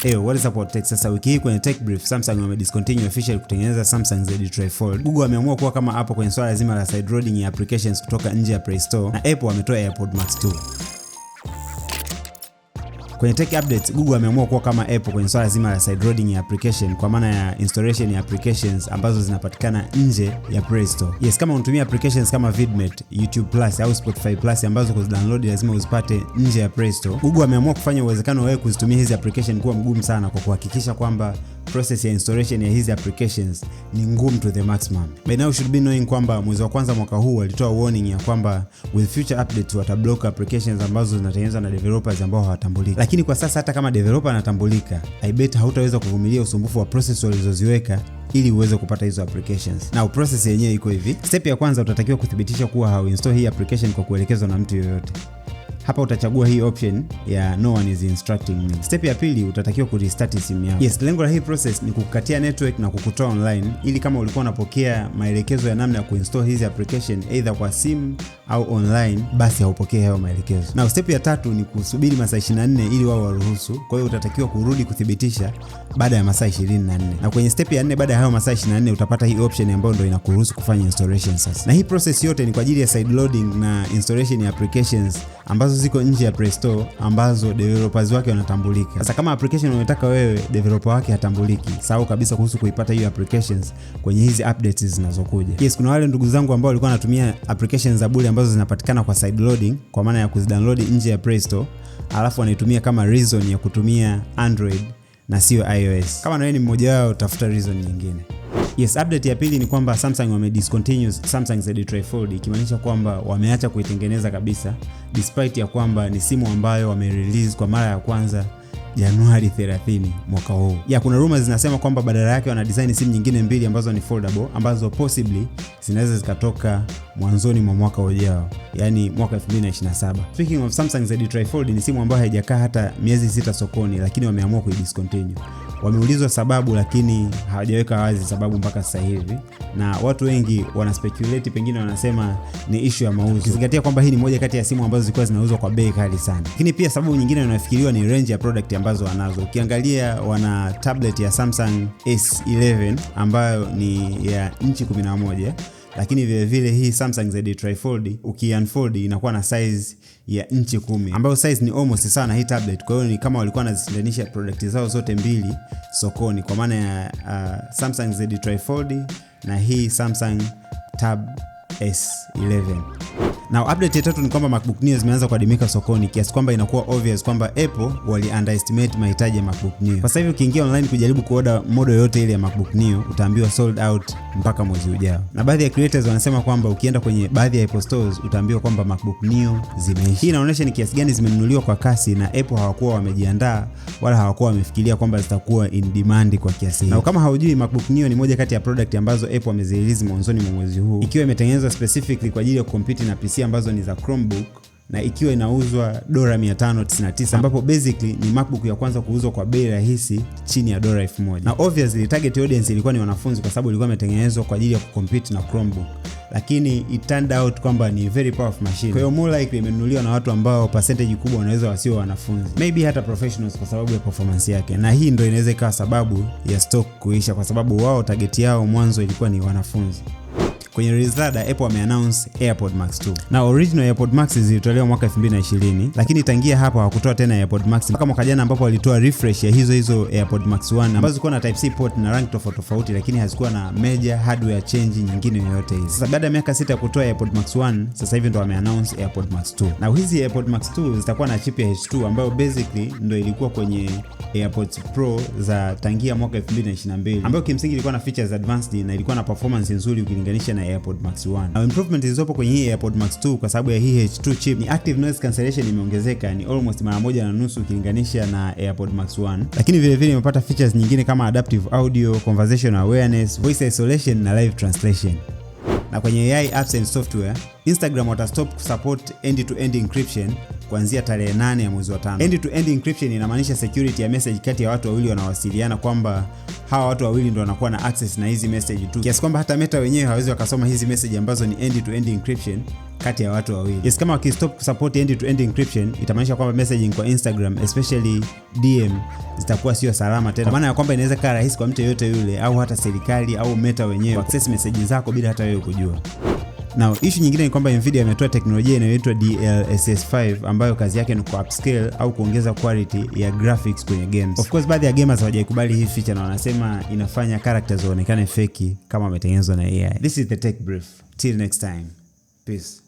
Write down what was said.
What is up tech? Sasa wiki hii kwenye Tech Brief, Samsung wamediscontinue officially kutengeneza Samsung Z Tray Fold. Google wameamua kuwa kama Apple kwenye swala zima la side loading ya applications kutoka nje ya Play Store, na Apple wametoa AirPods Max 2. Kwenye tech updates, Google ameamua kuwa kama Apple kwenye swala zima la side loading ya application, kwa maana ya installation ya applications ambazo zinapatikana nje ya Play Store. Yes, kama unatumia applications kama Vidmate, YouTube Plus au Spotify Plus ambazo kuzidownload lazima uzipate nje ya Play Store, Google ameamua kufanya uwezekano wewe kuzitumia hizi application kuwa mgumu sana kwa kuhakikisha kwamba process ya installation ya hizi applications ni ngumu to the maximum. By now you should be knowing kwamba mwezi wa kwanza mwaka huu walitoa warning ya kwamba with future updates watablock applications ambazo zinatengenezwa na developers ambao hawatambuliki. Lakini kwa sasa hata kama developer anatambulika, I bet hautaweza kuvumilia usumbufu wa process walizoziweka ili uweze kupata hizo applications. Na process yenyewe iko hivi. Step ya kwanza, utatakiwa kuthibitisha kuwa hauinstall hii application kwa kuelekezwa na mtu yoyote. Hapa utachagua hii option ya no one is instructing me. Step ya pili, utatakiwa kurestart simu yako. Yes, lengo la hii process ni kukukatia network na kukutoa online, ili kama ulikuwa unapokea maelekezo ya namna ya kuinstall hizi application either kwa simu au online, basi haupokee hayo maelekezo. Na step ya tatu ni kusubiri masaa 24 ili wao waruhusu. Kwa hiyo utatakiwa kurudi kuthibitisha baada ya masaa 24. Na kwenye step ya 4 baada ya hayo masaa 24 utapata hii option ambayo ndio inakuruhusu kufanya installation sasa. Na hii process yote ni kwa ajili ya side loading na installation ya applications ambazo ziko nje ya Play Store ambazo developers wake wanatambulika. Sasa kama application unataka wewe developer wake hatambuliki, sahau kabisa kuhusu kuipata hiyo applications kwenye hizi updates zinazokuja. Yes, kuna wale ndugu zangu ambao walikuwa wanatumia applications za bure ambazo zinapatikana kwa side loading, kwa maana ya kuzidownload nje ya Play Store, alafu wanaitumia kama reason ya kutumia Android na sio iOS. Kama na wewe ni mmoja wao, tafuta reason nyingine. Yes, update ya pili ni kwamba Samsung wamediscontinue Samsung Z Tray Fold, ikimaanisha kwamba wameacha kuitengeneza kabisa, despite ya kwamba ni simu ambayo wamerelease kwa mara ya kwanza Januari 30 mwaka huu. Kuna rumors zinasema kwamba badala yake wana design simu nyingine mbili ambazo ni foldable, ambazo possibly zinaweza zikatoka mwanzoni mwa mwaka ujao, yani mwaka 2027. Speaking of Samsung Z Tray Fold, ni simu ambayo haijakaa hata miezi 6 sokoni, lakini wameamua kuidiscontinue. Wameulizwa sababu, lakini hawajaweka wazi sababu mpaka sasa hivi, na watu wengi wana speculate, pengine wanasema ni issue ya mauzo, ukizingatia kwamba hii ni moja kati ya simu ambazo zilikuwa zinauzwa kwa bei kali sana. Lakini pia sababu nyingine inayofikiriwa ni range ya product ambazo wanazo. Ukiangalia wana tablet ya Samsung S11 ambayo ni ya inchi 11, lakini vile vile hii Samsung Z Tray Fold ukiunfold inakuwa na size ya inchi 10, ambayo size ni almost sawa na hii tablet. Kwa hiyo ni kama walikuwa wanazishindanisha product zao zote mbili sokoni, kwa maana ya Samsung Z Tray Fold na hii Samsung Tab S11. Na update ya tatu ni kwamba MacBook Neo zimeanza kuadimika sokoni, kiasi kwamba inakuwa obvious kwamba Apple wali underestimate mahitaji ya MacBook Neo. Sasa hivi ukiingia online kujaribu kuorder model yote ile ya MacBook Neo, utaambiwa sold out mpaka mwezi ujao. Na baadhi ya creators wanasema kwamba ukienda kwenye baadhi ya Apple stores utaambiwa kwamba MacBook Neo zimeisha. Hii inaonyesha ni kiasi gani zimenunuliwa kwa kasi, na Apple hawakuwa wamejiandaa wala hawakuwa wamefikiria kwamba zitakuwa in demand kwa kiasi hiki. Na kama haujui, MacBook Neo ni moja kati ya product ambazo Apple wamezirelease mwanzoni mwa mwezi huu, ikiwa imetengenezwa specifically kwa ajili ya kucompete na PC ambazo ni za Chromebook, na ikiwa inauzwa $599, ambapo basically ni MacBook ya kwanza kuuzwa kwa bei rahisi chini ya $1000. Na obviously target audience ilikuwa ni wanafunzi, kwa sababu ilikuwa imetengenezwa kwa ajili ya kucompete na Chromebook, lakini it turned out kwamba ni very powerful machine. Kwa hiyo more likely imenunuliwa na watu ambao percentage kubwa wanaweza wasio wanafunzi, maybe hata professionals, kwa sababu ya performance yake. Na hii ndio inaweza ikawa sababu ya stock kuisha, kwa sababu wao target yao mwanzo ilikuwa ni wanafunzi. Kwenye release radar, Apple wameannounce AirPods Max 2. Na original AirPods Max zilitolewa mwaka 2020, lakini tangia hapo hawakutoa tena AirPods Max mpaka mwaka jana, ambapo walitoa refresh ya hizo AirPods Max 1 ambazo zilikuwa na Type-C port na rank tofauti, lakini hazikuwa na major hardware change nyingine yoyote hizi. Sasa baada ya miaka 6 ya kutoa AirPods Max 1, sasa hivi ndo wameannounce AirPods Max 2. Na hizi AirPods Max 2 zitakuwa na chip ya H2 ambayo basically ndo ilikuwa kwenye AirPods Pro za tangia mwaka 2022, ambayo kimsingi ilikuwa na features advanced na ilikuwa na performance nzuri ukilinganisha na AirPods Max 1. Na improvement zilizopo kwenye hii AirPods Max 2 kwa sababu ya hii H2 chip ni active noise cancellation imeongezeka, ni almost mara 1.5 ukilinganisha na AirPods Max 1. Lakini vile vile imepata features nyingine kama adaptive audio, conversational awareness, voice isolation na live translation. Na kwenye AI apps and software, Instagram watastop support end-to-end encryption kuanzia tarehe 8 ya mwezi wa 5. End-to-end encryption inamaanisha security ya message kati ya watu wawili wanawasiliana, kwamba hawa watu wawili ndio wanakuwa na access na hizi message tu, kiasi kwamba hata Meta wenyewe hawezi wakasoma hizi message ambazo ni end-to-end encryption kati ya watu wawili. Yes, kama wakistop support end-to-end encryption, itamaanisha kwamba messaging kwa Instagram, especially DM, zitakuwa sio salama tena. Kwa maana ya kwamba inaweza kuwa rahisi kwa mtu yeyote yule au hata serikali au Meta wenyewe access message zako bila hata wewe kujua. Now, issue nyingine ni kwamba Nvidia imetoa teknolojia inayoitwa DLSS5 ambayo kazi yake ni ku upscale au kuongeza quality ya graphics kwenye games. Of course, baadhi ya gamers hawajaikubali hii feature na wanasema inafanya characters waonekane fake kama wametengenezwa na AI. This is the Tech Brief. Till next time. Peace.